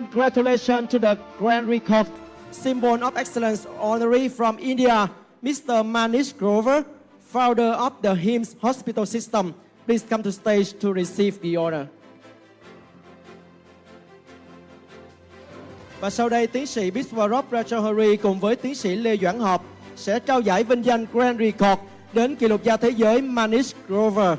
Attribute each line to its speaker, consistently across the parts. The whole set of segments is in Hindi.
Speaker 1: congratulations to the Grand Record Symbol of Excellence honoree from India, Mr. Manish Grover, founder of the HIMSS Hospital System. Please come to stage to receive the honor. Và sau đây, tiến sĩ Biswarop Rajahari cùng với tiến sĩ Lê Doãn Hợp sẽ trao giải vinh danh Grand Record đến kỷ lục gia thế giới Manish Grover.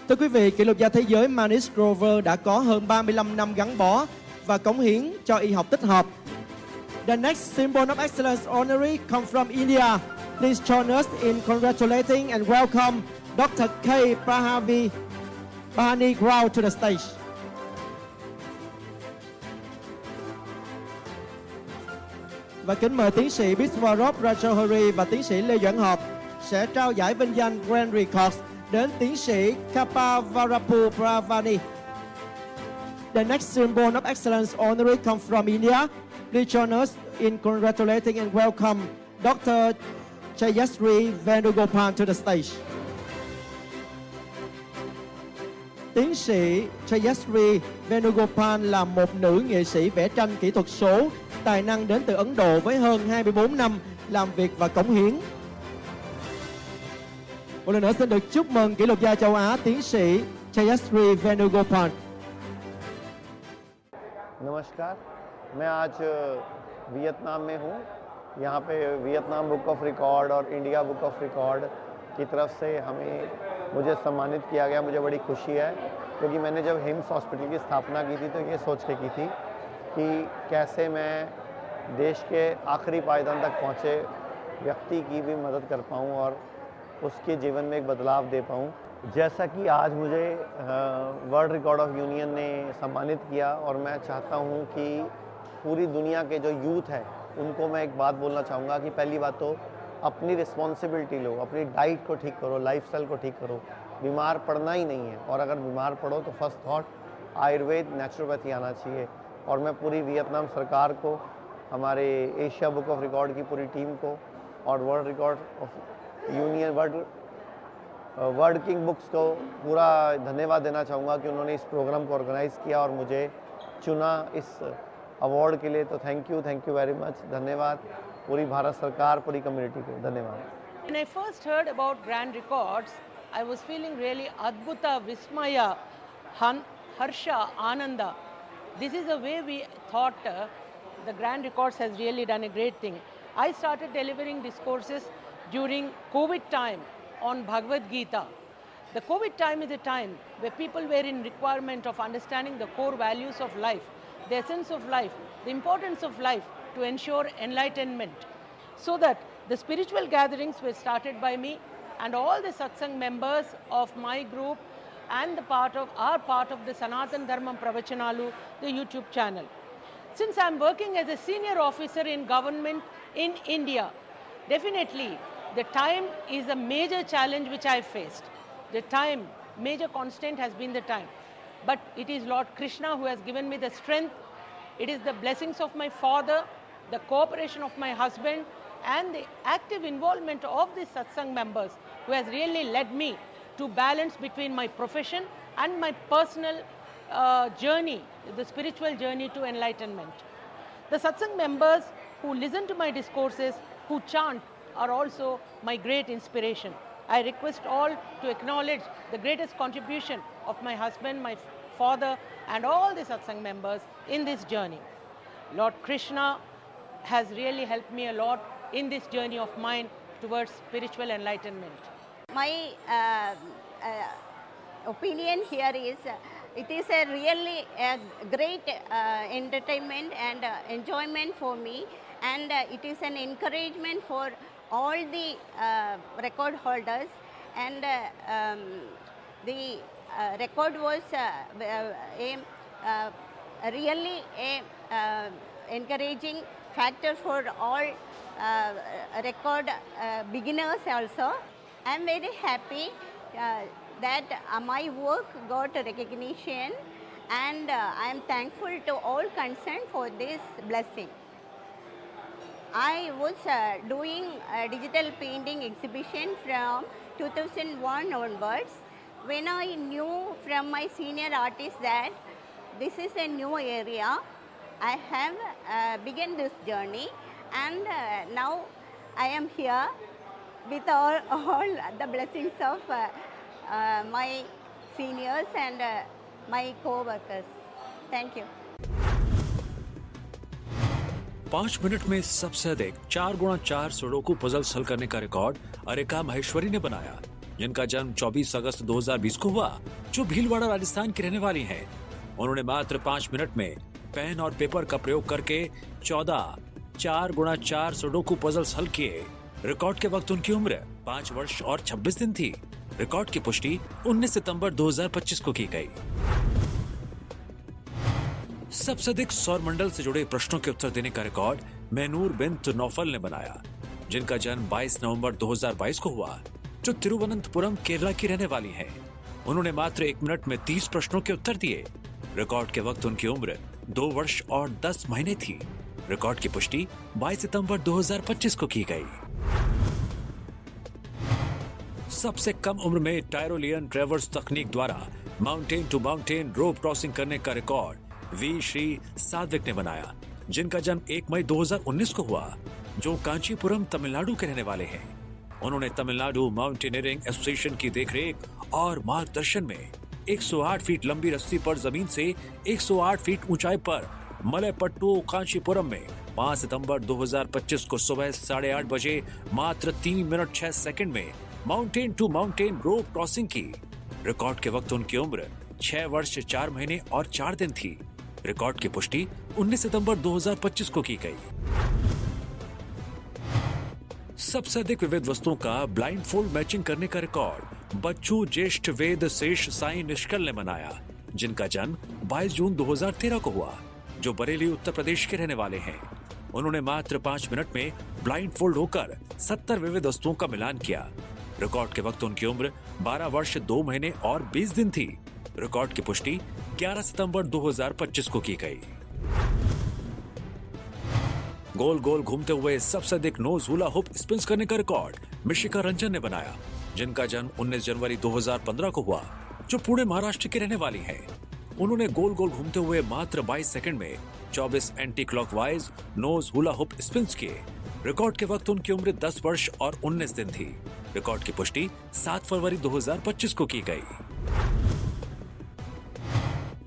Speaker 1: Thưa quý vị, kỷ lục gia thế giới Manish Grover đã có hơn 35 năm gắn bó và cống hiến cho y học tích hợp. The next symbol of excellence honoree come from India. Please join us in congratulating and welcome Dr. K. Bahani Rao to the stage. Và kính mời tiến sĩ Biswarop Rajahari và tiến sĩ Lê Doãn Hợp sẽ trao giải vinh danh Grand Records đến tiến sĩ Kapavarapu Pravani. The next symbol of excellence honoree come from India. Please join us in congratulating and welcome Dr. Chayasri Venugopal to the stage. Tiến sĩ Chayasri Venugopal là một nữ nghệ sĩ vẽ tranh kỹ thuật số tài năng đến từ Ấn Độ với hơn 24 năm làm việc và cống hiến. Một lần nữa xin được chúc mừng kỷ lục gia châu Á tiến sĩ Chayasri Venugopal.
Speaker 2: नमस्कार, मैं आज वियतनाम में हूँ। यहाँ पे वियतनाम बुक ऑफ रिकॉर्ड और इंडिया बुक ऑफ रिकॉर्ड की तरफ से मुझे सम्मानित किया गया। मुझे बड़ी खुशी है क्योंकि मैंने जब हिम्स हॉस्पिटल की स्थापना की थी तो ये सोच के की थी कि कैसे मैं देश के आखिरी पायदान तक पहुँचे व्यक्ति की भी मदद कर पाऊँ और उसके जीवन में एक बदलाव दे पाऊँ। जैसा कि आज मुझे वर्ल्ड रिकॉर्ड ऑफ यूनियन ने सम्मानित किया और मैं चाहता हूँ कि पूरी दुनिया के जो यूथ है उनको मैं एक बात बोलना चाहूँगा कि पहली बात तो अपनी रिस्पॉन्सिबिलिटी लो, अपनी डाइट को ठीक करो, लाइफस्टाइल को ठीक करो। बीमार पड़ना ही नहीं है और अगर बीमार पड़ो तो फर्स्ट थॉट आयुर्वेद नेचुरोपैथी आना चाहिए। और मैं पूरी वियतनाम सरकार को, हमारे एशिया बुक ऑफ रिकॉर्ड की पूरी टीम को और world record of union world king books को पूरा धन्यवाद देना चाहूँगा कि उन्होंने इस प्रोग्राम को ऑर्गेनाइज़ किया और मुझे चुना इस अवार्ड के लिए। तो थैंक यू वेरी मच। धन्यवाद पूरी भारत सरकार, पूरी कम्युनिटी को धन्यवाद।
Speaker 3: When I first heard about Grand Records, I was feeling really Adbhuta, Vismaya, Harsha, Ananda. This is the way we thought the Grand Records has really done a great thing. I started delivering discourses during COVID time on Bhagavad Gita. The COVID time is a time where people were in requirement of understanding the core values of life, the essence of life, the importance of life to ensure enlightenment. So that the spiritual gatherings were started by me and all the satsang members of my group and part of the Sanatan Dharmam Pravachanalu, the YouTube channel. Since I'm working as a senior officer in government in India, definitely the time is a major challenge which I faced. The time, major constant has been the time. But it is Lord Krishna who has given me the strength. It is the blessings of my father, the cooperation of my husband, and the active involvement of the satsang members who has really led me to balance between my profession and my personal journey, the spiritual journey to enlightenment. The satsang members who listen to my discourses, who chant, are also my great inspiration. I request all to acknowledge the greatest contribution of my husband, my father, and all the satsang members in this journey. Lord Krishna has really helped me a lot in this journey of mine towards spiritual enlightenment.
Speaker 4: My opinion here is it is a really great entertainment and enjoyment for me, and it is an encouragement for all the record holders, and the record was really a encouraging factor for all record beginners also. I am very happy that my work got recognition, and I am thankful to all concerned for this blessing. I was doing a digital painting exhibition from 2001 onwards. When I knew from my senior artist that this is a new area I have begun this journey, and now I am here with all the blessings of my seniors and my co-workers. Thank you.
Speaker 5: 5 minute में सबसे अधिक 4x4 सुडोकू पजल्स हल करने का रिकॉर्ड अरेका महेश्वरी ने बनाया, जिनका जन्म 24 अगस्त 2020 को हुआ, जो भीलवाड़ा राजस्थान की रहने वाली हैं। उन्होंने मात्र 5 मिनट में पेन और पेपर का प्रयोग करके 14 4x4 सुडोकू पजल्स हल किए। रिकॉर्ड के वक्त उनकी उम्र 5 वर्ष और 26 दिन थी। रिकॉर्ड की पुष्टि 19 सितंबर 2025 को की गई। सबसे अधिक सौर मंडल से जुड़े प्रश्नों के उत्तर देने का रिकॉर्ड मैनूर बिन्त नौफल ने बनाया, जिनका जन्म 22 नवंबर 2022 को हुआ, जो तिरुवनंतपुरम केरला की रहने वाली हैं। उन्होंने मात्र 1 मिनट में 30 प्रश्नों के उत्तर दिए। रिकॉर्ड के वक्त उनकी उम्र 2 वर्ष और 10 महीने थी। रिकॉर्ड की पुष्टि 22 सितंबर 2025 को की गई। सबसे कम उम्र में टायरोलियन ट्रेवर्स तकनीक द्वारा mountain to mountain rope crossing करने का रिकॉर्ड वी श्री सात्विक ने बनाया, जिनका जन्म 1 मई 2019 को हुआ, जो कांचीपुरम तमिलनाडु के रहने वाले हैं। उन्होंने तमिलनाडु माउंटेनियरिंग एसोसिएशन की देखरेख और मार्गदर्शन में 108 फीट लंबी रस्सी पर जमीन से 108 फीट ऊंचाई पर मलयपट्टू कांचीपुरम में 5 सितंबर 2025 को सुबह 8:30 बजे मात्र 3 मिनट 6 सेकंड में mountain to mountain rope crossing की। रिकॉर्ड के वक्त उनकी उम्र 6 वर्ष 4 महीने और 4 दिन थी। रिकॉर्ड की पुष्टि 19 सितंबर 2025 को की गई। सबसे अधिक विविध वस्तुओं का ब्लाइंड फोल्ड मैचिंग करने का रिकॉर्ड बच्चू ज्येष्ठ वेद शेष साई निष्कल ने बनाया, जिनका जन्म 22 जून 2013 को हुआ, जो बरेली उत्तर प्रदेश के रहने वाले हैं। उन्होंने मात्र 5 मिनट में ब्लाइंड फोल्ड होकर 70 विविध वस्तुओं का मिलान किया। रिकॉर्ड के वक्त उनकी उम्र 12 वर्ष 2 महीने और 20 दिन थी। रिकॉर्ड की पुष्टि 11 सितंबर 2025 को की गई। गोल गोल घूमते हुए सबसे अधिक नोज हुला हुप स्पिन्स करने का रिकॉर्ड मिशिका रंजन ने बनाया, जिनका जन्म 19 जनवरी 2015 को हुआ, जो पुणे महाराष्ट्र की रहने वाली हैं। उन्होंने गोल गोल घूमते हुए मात्र 22 सेकंड में 24 anti clockwise nose hula hoop spins किए। रिकॉर्ड के वक्त उनकी उम्र 10 वर्ष और 19 दिन थी। रिकॉर्ड की पुष्टि 7 फरवरी 2025 को की गई।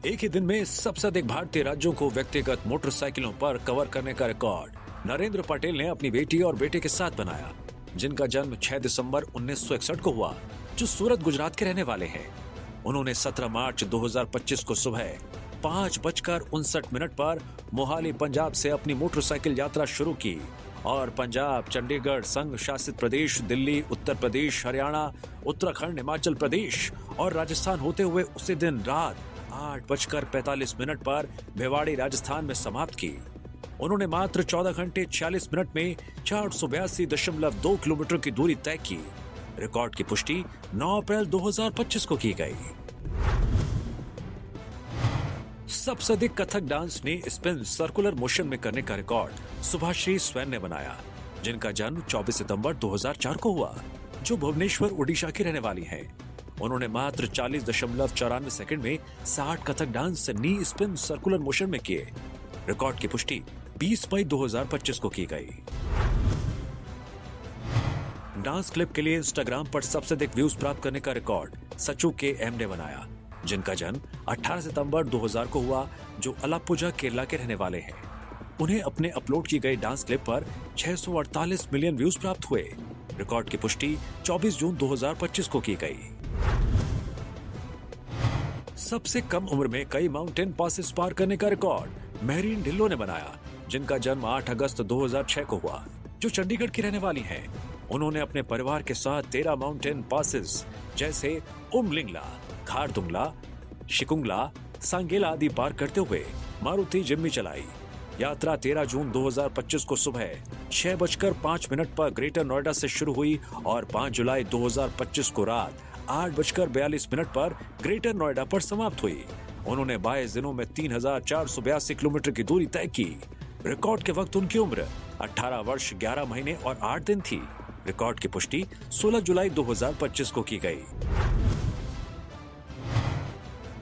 Speaker 5: एक ही दिन में सबसे अधिक भारतीय राज्यों को व्यक्तिगत मोटरसाइकिलों पर कवर करने का रिकॉर्ड नरेंद्र पटेल ने अपनी बेटी और बेटे के साथ बनाया, जिनका जन्म 6 दिसंबर 1961 को हुआ, जो सूरत गुजरात के रहने वाले हैं। उन्होंने 17 मार्च 2025 को सुबह 5:59 पर मोहाली पंजाब से अपनी मोटरसाइकिल यात्रा शुरू की और पंजाब, चंडीगढ़, संघ शासित प्रदेश, दिल्ली, उत्तर प्रदेश, हरियाणा, उत्तराखंड, हिमाचल प्रदेश और राजस्थान होते हुए उसी दिन रात 8:45 पर भिवाड़ी, राजस्थान में समाप्त की। उन्होंने मात्र 14 घंटे 46 मिनट में 482.2 किलोमीटर की दूरी तय की। रिकॉर्ड की पुष्टि 9 अप्रैल 2025 को की गई। सबसे अधिक कथक डांस ने स्पिन सर्कुलर मोशन में करने का रिकॉर्ड सुभाश्री स्वैन ने बनाया, जिनका जन्म 24 सितंबर 2004 को हुआ, जो भुवनेश्वर, उड़ीसा की रहने वाली हैं। उन्होंने मात्र 40.94 सेकंड में 60 कथक डांस नी स्पिन सर्कुलर मोशन में किए। रिकॉर्ड की पुष्टि 20 मई 2025 को की गई। डांस क्लिप के लिए इंस्टाग्राम पर सबसे अधिक व्यूज प्राप्त करने का रिकॉर्ड सचू के एम ने बनाया, जिनका जन्म 18 सितंबर 2000 को हुआ, जो अलापुजा, केरला के रहने वाले हैं। उन्हें अपने अपलोड की गई डांस क्लिप पर 648 मिलियन व्यूज प्राप्त हुए। रिकॉर्ड की पुष्टि 24 जून 2025 को की गई। सबसे कम उम्र में कई माउंटेन पासेस पार करने का रिकॉर्ड महरीन ढिल्लो ने बनाया, जिनका जन्म 8 अगस्त 2006 को हुआ, जो चंडीगढ़ की रहने वाली हैं। उन्होंने अपने परिवार के साथ 13 माउंटेन पासेस जैसे उमलिंगला, खारदुंगला, शिकुंगला, सांगेला आदि पार करते हुए मारुति जिम्मी चलाई। यात्रा 13 जून 2025 को सुबह 6:05 पर ग्रेटर नोएडा से शुरू हुई और 5 जुलाई 2025 को रात 8:42 पर ग्रेटर नोएडा पर समाप्त हुई। उन्होंने 22 दिनों में 3482 किलोमीटर की दूरी तय की। रिकॉर्ड के वक्त उनकी उम्र 18 वर्ष 11 महीने और 8 दिन थी। रिकॉर्ड की पुष्टि 16 जुलाई 2025 को की गई।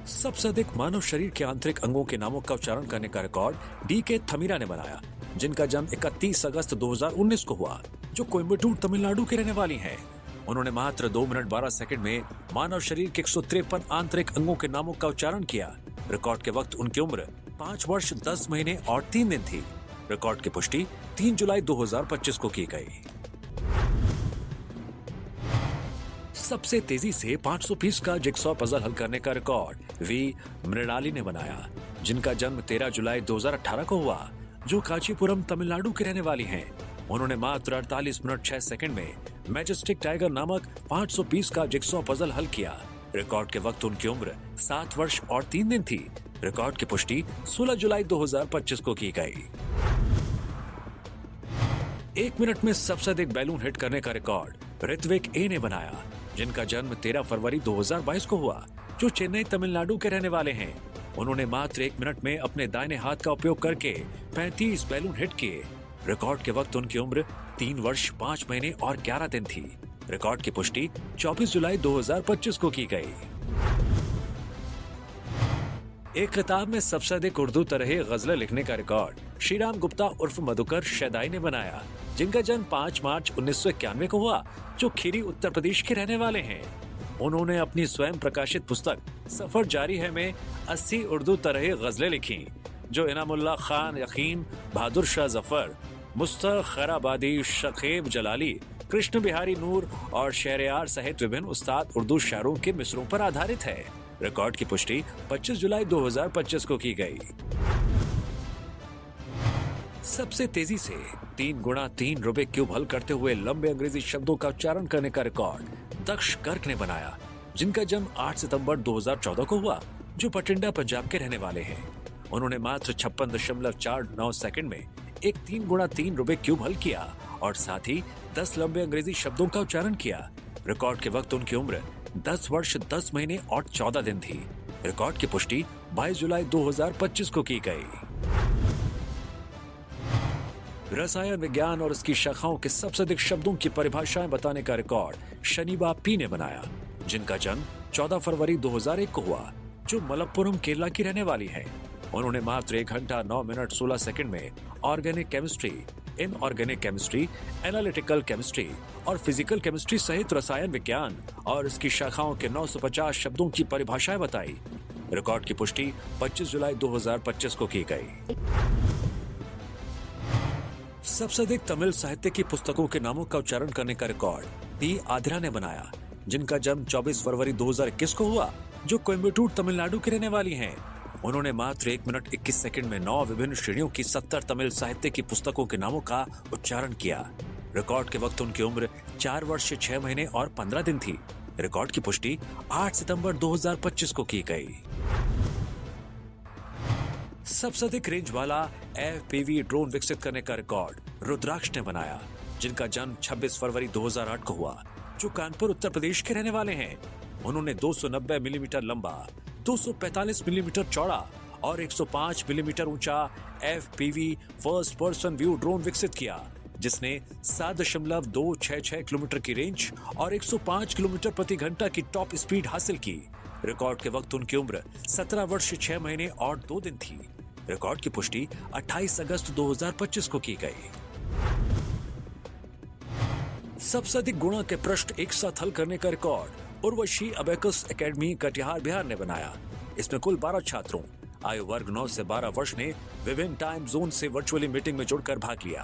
Speaker 5: सबसे अधिक मानव शरीर के आंतरिक अंगों के नामों का उच्चारण करने का रिकॉर्ड डी.के. थमीरा ने बनाया, जिनका जन्म 31 अगस्त 2019 को हुआ, जो कोयम्बटूर तमिलनाडु के रहने वाली हैं। उन्होंने मात्र 2 मिनट 12 सेकंड में मानव शरीर के 153 आंतरिक अंगों के नामों का उच्चारण किया। रिकॉर्ड के वक्त उनकी उम्र 5 वर्ष 10 महीने और 3 दिन थी। रिकॉर्ड की पुष्टि 3 जुलाई 2025 को की गई। सबसे तेजी से 500 पीस का जिगसॉ पजल हल करने का रिकॉर्ड वी मृणाली ने बनाया, जिनका जन्म 13 जुलाई 2018 को हुआ, जो कांचीपुरम तमिलनाडु के रहने वाली हैं। उन्होंने मात्र 48 मिनट 6 सेकंड में मैजेस्टिक टाइगर नामक 500 पीस का जिगसॉ पजल हल किया। रिकॉर्ड के वक्त उनकी उम्र 7 वर्ष और 3 दिन थी। रिकॉर्ड की पुष्टि 16 जुलाई 2025 को की गई। 1 मिनट में सबसे अधिक बैलून हिट करने का रिकॉर्ड ऋत्विक ए ने बनाया, जिनका जन्म 13 फरवरी 2022 को हुआ, जो चेन्नई तमिलनाडु के रहने वाले हैं। उन्होंने मात्र 1 मिनट में अपने दाहिने हाथ का उपयोग करके 35 बैलून हिट किए। रिकॉर्ड के वक्त उनकी उम्र 3 वर्ष 5 महीने और 11 दिन थी। रिकॉर्ड की पुष्टि 24 जुलाई 2025 को की गई। एक किताब में सबसे अधिक उर्दू तरह गजलें लिखने का रिकॉर्ड श्रीराम गुप्ता उर्फ मधुकर शैदाई ने बनाया, जिनका जन्म 5 मार्च 1991 को हुआ, जो खीरी उत्तर प्रदेश के रहने वाले हैं। उन्होंने अपनी स्वयं प्रकाशित पुस्तक सफर जारी है में 80 उर्दू तरह गजलें लिखी, जो इनामुल्लाह खान यकीन, बहादुर शाह जफर, मुस्तर खैराबादी, शकीब जलाली, कृष्ण बिहारी नूर और शहरयार सहित विभिन्न उस्ताद उर्दू शायरों के मिसरों पर आधारित है। रिकॉर्ड की पुष्टि 25 जुलाई 2025 को की गई। सबसे तेजी से 3 गुणा 3 रूबिक क्यूब हल करते हुए लंबे अंग्रेजी शब्दों का उच्चारण करने का रिकॉर्ड दक्ष गर्ग ने बनाया, जिनका जन्म 8 सितंबर 2014 को हुआ, जो बठिंडा पंजाब के रहने वाले हैं। उन्होंने मात्र 56.49 सेकंड में एक 3 गुणा 3 रूबिक क्यूब हल किया और साथ ही 10 लंबे अंग्रेजी शब्दों का उच्चारण किया। रिकॉर्ड के वक्त उनकी उम्र 10 वर्ष 10 महीने और 14 दिन थी। रिकॉर्ड की पुष्टि 22 जुलाई 2025 को की गई। रसायन विज्ञान और इसकी शाखाओं के सबसे अधिक शब्दों की परिभाषाएं बताने का रिकॉर्ड शनिबा पी ने बनाया, जिनका जन्म 14 फरवरी 2001 को हुआ, जो मलप्पुरम केरला की रहने वाली है। उन्होंने मात्र 1 घंटा 9 मिनट 16 सेकंड में organic chemistry, inorganic chemistry, analytical chemistry और फिजिकल केमिस्ट्री सहित रसायन विज्ञान और इसकी शाखाओं के 950 शब्दों की परिभाषाएं बताई। रिकॉर्ड की पुष्टि 25 जुलाई 2025 को की गई। सबसे अधिक तमिल साहित्य की पुस्तकों के नामों का उच्चारण करने का रिकॉर्ड पी आधिरा ने बनाया, जिनका जन्म 24 फरवरी 2021 को हुआ, जो कोयम्बटूर तमिलनाडु के रहने वाली हैं। उन्होंने मात्र 1 मिनट 21 सेकंड में 9 विभिन्न श्रेणियों की 70 तमिल साहित्य की पुस्तकों के नामों का उच्चारण किया। रिकॉर्ड के वक्त उनकी उम्र 4 वर्ष 6 महीने और 15 दिन थी। रिकॉर्ड की पुष्टि 8 सितंबर 2025 को की गई। सबसे अधिक रेंज वाला FPV ड्रोन विकसित करने का रिकॉर्ड रुद्राक्ष ने बनाया, जिनका जन्म 26 फरवरी 2008 को हुआ, जो कानपुर उत्तर प्रदेश के रहने वाले हैं। उन्होंने 290 मिलीमीटर लंबा, 245 मिलीमीटर चौड़ा और 105 मिलीमीटर ऊंचा FPV first person view drone विकसित किया, जिसने 7.266 किलोमीटर की रेंज और 105 किलोमीटर प्रति घंटा की टॉप स्पीड हासिल की। रिकॉर्ड के वक्त उनकी उम्र 17 वर्ष 6 महीने और 2 दिन थी। रिकॉर्ड की पुष्टि 28 अगस्त 2025 को की गई। सबसे अधिक गुणा के प्रश्न एक साथ हल करने का record Urvashi abacus academy Katihar Bihar ने बनाया। इसमें कुल 12 छात्रों आयु वर्ग 9 से 12 वर्ष ने विभिन्न टाइम जोन से वर्चुअली मीटिंग में जुड़कर भाग लिया।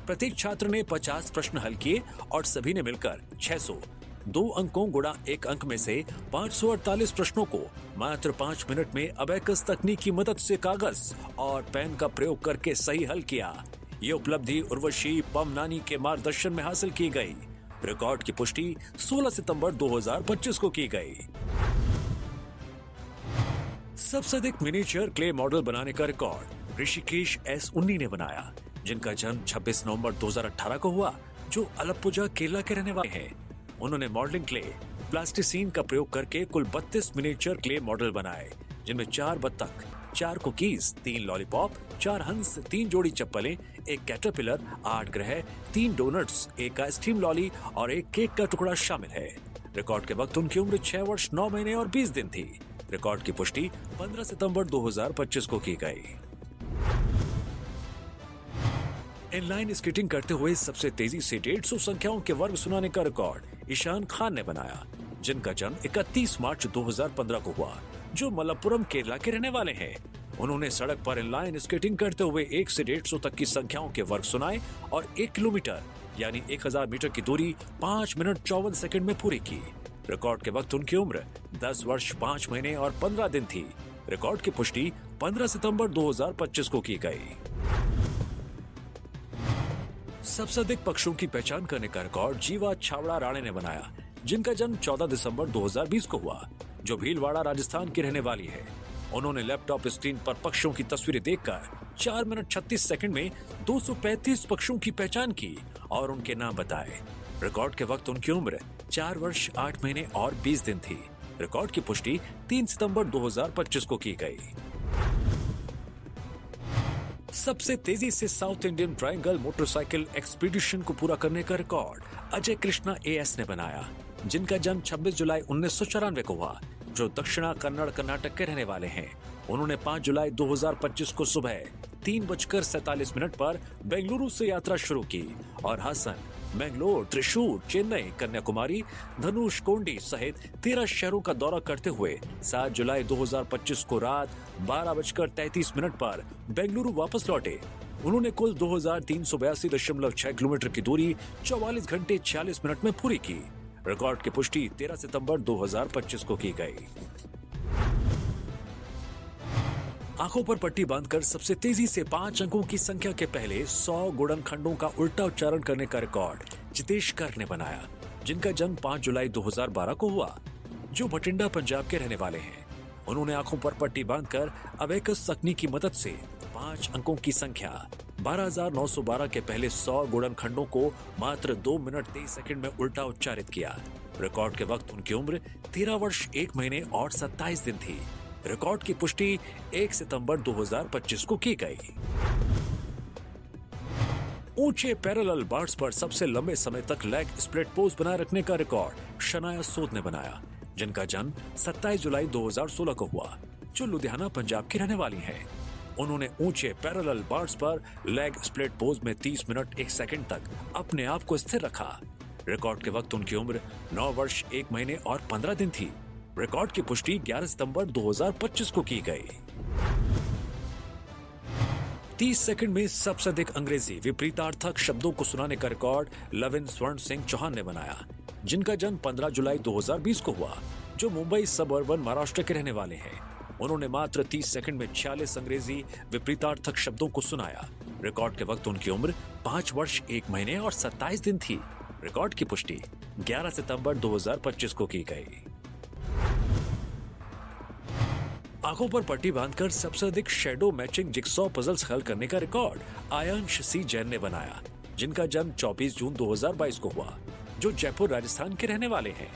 Speaker 5: प्रत्येक छात्र ने 50 प्रश्न हल किए और सभी ने मिलकर 602 अंकों गुणा 1 अंक में से 548 प्रश्नों को मात्र 5 मिनट में अबेकस तकनीक की मदद से कागज और पेन का प्रयोग करके सही हल किया। ये उपलब्धि उर्वशी पमनानी के मार्गदर्शन में हासिल की गई। रिकॉर्ड की पुष्टि 16 सितंबर 2025 को की गई। सबसे अधिक मिनिएचर क्ले मॉडल बनाने का रिकॉर्ड ऋषिकेश S उन्नी ने बनाया, जिनका जन्म 26 नवंबर 2018 को हुआ, जो अलप्पुजा केरला के रहने वाले हैं। उन्होंने मॉडलिंग क्ले प्लास्टिसीन का प्रयोग करके कुल 32 मिनिएचर क्ले मॉडल बनाए, जिनमें 4 बत्तख, 4 कुकीज, 3 लॉलीपॉप, 4 हंस, 3 जोड़ी चप्पलें, 1 कैटरपिलर, 8 ग्रह, 3 डोनट्स, 1 आइसक्रीम लॉली और 1 केक का टुकड़ा शामिल है। रिकॉर्ड के वक्त उनकी उम्र 6 वर्ष 9 महीने और 20 दिन थी। रिकॉर्ड की पुष्टि 15 सितंबर 2025 को की गई। इनलाइन स्केटिंग करते हुए सबसे तेजी से 150 संख्याओं के वर्ग सुनाने का रिकॉर्ड ईशान खान ने बनाया, जिनका जन्म 31 मार्च 2015 को हुआ, जो मलप्पुरम केरला के रहने वाले हैं। उन्होंने सड़क पर इनलाइन स्केटिंग करते हुए 1 से 150 तक की संख्याओं के वर्ग सुनाए और 1 किलोमीटर यानी 1000 मीटर की दूरी 5 मिनट 54 सेकंड में पूरी की। रिकॉर्ड के वक्त उनकी उम्र 10 वर्ष 5 महीने और 15 दिन थी। रिकॉर्ड की पुष्टि 15 सितंबर 2025 को की गई। सबसे अधिक पक्षियों की पहचान करने का रिकॉर्ड जीवा छावड़ा राणे ने बनाया, जिनका जन्म 14 दिसंबर 2020 को हुआ, जो भीलवाड़ा राजस्थान की रहने वाली है। उन्होंने लैपटॉप स्क्रीन पर पक्षियों की तस्वीरें देखकर 4 मिनट 36 सेकंड में 235 पक्षियों की पहचान की और उनके नाम बताए। रिकॉर्ड के वक्त उनकी उम्र 4 वर्ष 8 महीने और 20 दिन थी। रिकॉर्ड की पुष्टि 3 सितंबर 2025 को की गई। सबसे तेजी से south Indian triangle motorcycle expedition को पूरा करने का रिकॉर्ड अजय कृष्णा एएस ने बनाया, जिनका जन्म 26 जुलाई 1994 को हुआ, जो दक्षिणा कन्नड़ कर्नाटक के रहने वाले हैं। उन्होंने 5 जुलाई 2025 को सुबह 3:47 पर बेंगलुरु से यात्रा शुरू की और हासन, मैंगलोर, त्रिशूर, चेन्नई, कन्याकुमारी, धनुषकोडी सहित 13 शहरों का दौरा करते हुए 7 जुलाई 2025 को रात 12:33 पर बेंगलुरु वापस लौटे। उन्होंने कुल 2382.6 किलोमीटर की दूरी 44 घंटे 46 मिनट में पूरी की। रिकॉर्ड की पुष्टि 13 सितंबर 2025 को की गई। आंखों पर पट्टी बांधकर सबसे तेजी से 5 अंकों की संख्या के पहले 100 गुणनखंडों का उल्टा उच्चारण करने का रिकॉर्ड जितेश कर ने बनाया, जिनका जन्म 5 जुलाई 2012 को हुआ, जो भटिंडा पंजाब के रहने वाले हैं। उन्होंने आंखों पर पट्टी बांधकर अबेकस तकनीक की मदद से 5 अंकों की संख्या 12,912 के पहले 100 गुणनखंडों को मात्र 2 मिनट 23 सेकंड में उल्टा उच्चारित किया। रिकॉर्ड के वक्त उनकी उम्र 13 वर्ष 1 महीने और 27 दिन थी। रिकॉर्ड की पुष्टि 1 सितंबर 2025 को की गई। ऊंचे पैरेलल बार्स पर सबसे लंबे समय तक लेग स्प्लिट पोज बनाए रखने का रिकॉर्ड शनाया सूद ने बनाया, जिनका जन्म 27 जुलाई 2016 को हुआ, जो लुधियाना पंजाब की रहने वाली हैं। उन्होंने ऊंचे पैरेलल बार्स पर लेग स्प्लिट पोज में 30 मिनट 1 सेकंड तक अपने आप को स्थिर रखा। रिकॉर्ड के वक्त उनकी उम्र 9 वर्ष 1 महीने और 15 दिन थी। रिकॉर्ड की पुष्टि 11 सितंबर 2025 को की गई। 30 सेकंड में सबसे अधिक अंग्रेजी विपरीतार्थक शब्दों को सुनाने का रिकॉर्ड लविन स्वर्ण सिंह चौहान ने बनाया, जिनका जन्म 15 जुलाई 2020 को हुआ, जो मुंबई सबअर्बन महाराष्ट्र के रहने वाले हैं। उन्होंने मात्र 30 सेकंड में 46 अंग्रेजी विपरीतार्थक शब्दों को सुनाया। रिकॉर्ड के वक्त उनकी उम्र 5 वर्ष 1 महीने और 27 दिन थी। रिकॉर्ड की पुष्टि 11 सितंबर 2025 को की गई। आंखों पर पट्टी बांधकर सबसे अधिक शैडो मैचिंग जिक्सॉ पजल्स हल करने का रिकॉर्ड आयांश सी जैन ने बनाया, जिनका जन्म 24 जून 2022 को हुआ, जो जयपुर राजस्थान के रहने वाले हैं।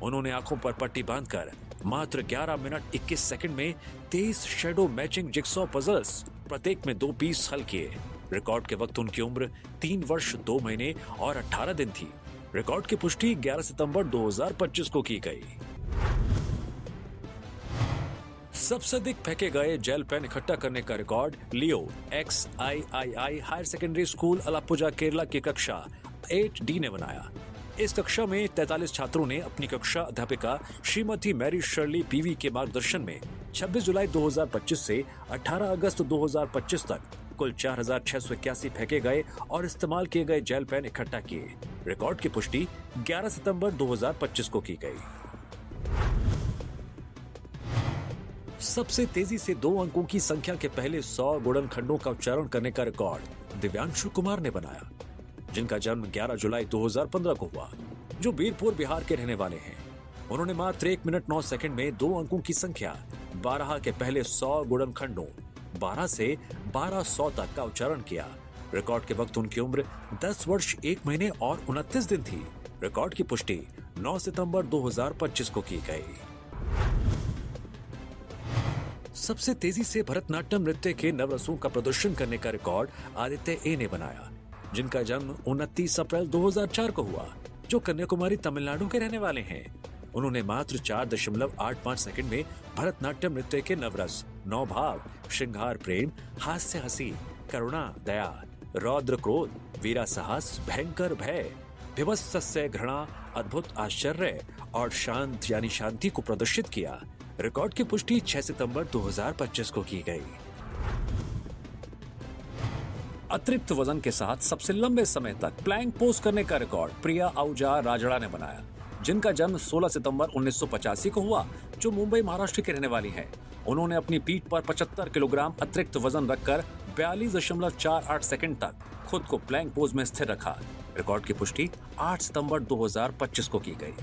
Speaker 5: उन्होंने आंखों पर पट्टी बांधकर मात्र 11 मिनट 21 सेकंड में 23 शैडो मैचिंग जिक्सॉ पजल्स प्रत्येक में 2 पीस हल किए। रिकॉर्ड के वक्त उनकी उम्र 3 वर्ष 2 महीने और 18 दिन थी। रिकॉर्ड की पुष्टि 11 सितंबर 2025 को की गई। सबसे अधिक फेंके गए जेल पेन इकट्ठा करने का record Leo XIII higher secondary school Alappuzha Kerala की कक्षा 8D ने बनाया। इस कक्षा में 43 छात्रों ने अपनी कक्षा अध्यापिका श्रीमती मैरी शर्ली पीवी के मार्गदर्शन में 26 जुलाई 2025 से 18 अगस्त 2025 तक कुल 4,681 फेंके गए और इस्तेमाल किए गए जेल पेन इकट्ठा किए। रिकॉर्ड की पुष्टि 11 सितंबर 2025 को की गई। सबसे तेजी से 2 अंकों की संख्या के पहले 100 गुणनखंडों का उच्चारण करने का रिकॉर्ड दिव्यांशु कुमार ने बनाया, जिनका जन्म 11 जुलाई 2015 को हुआ, जो बीरपुर बिहार के रहने वाले हैं। उन्होंने मात्र 1 मिनट 9 सेकंड में 2 अंकों की संख्या 12 के पहले 100 गुणनखंडों 12 से 1200 तक का उच्चारण किया। रिकॉर्ड के वक्त उनकी उम्र 10 वर्ष 1 महीने और 29 दिन थी। रिकॉर्ड की पुष्टि 9 सितंबर 2025 को की गई। सबसे तेजी से भरतनाट्यम नृत्य के नवरसों का प्रदर्शन करने का रिकॉर्ड आदित्य ए ने बनाया, जिनका जन्म 29 अप्रैल 2004 को हुआ, जो कन्याकुमारी तमिलनाडु के रहने वाले हैं। उन्होंने मात्र 4.85 सेकंड में भरतनाट्यम नृत्य के नवरस, 9 भाव, श्रृंगार प्रेम, हास्य हंसी, करुणा दया, रौद्र क्रोध, वीरा साहस, भयंकर भय, विभत्सस्य घृणा, अद्भुत आश्चर्य और शांत यानी शांति को प्रदर्शित किया। रिकॉर्ड की पुष्टि 6 सितंबर 2025 को की गई। अतिरिक्त वजन के साथ सबसे लंबे समय तक प्लैंक पोज करने का रिकॉर्ड प्रिया आहूजा राजड़ा ने बनाया, जिनका जन्म 16 सितंबर 1985 को हुआ, जो मुंबई महाराष्ट्र के रहने वाली हैं। उन्होंने अपनी पीठ पर 75 किलोग्राम अतिरिक्त वजन रखकर 42.48 सेकंड तक खुद को प्लैंक पोज में स्थिर रखा। रिकॉर्ड की पुष्टि 8 सितंबर 2025 को की गई।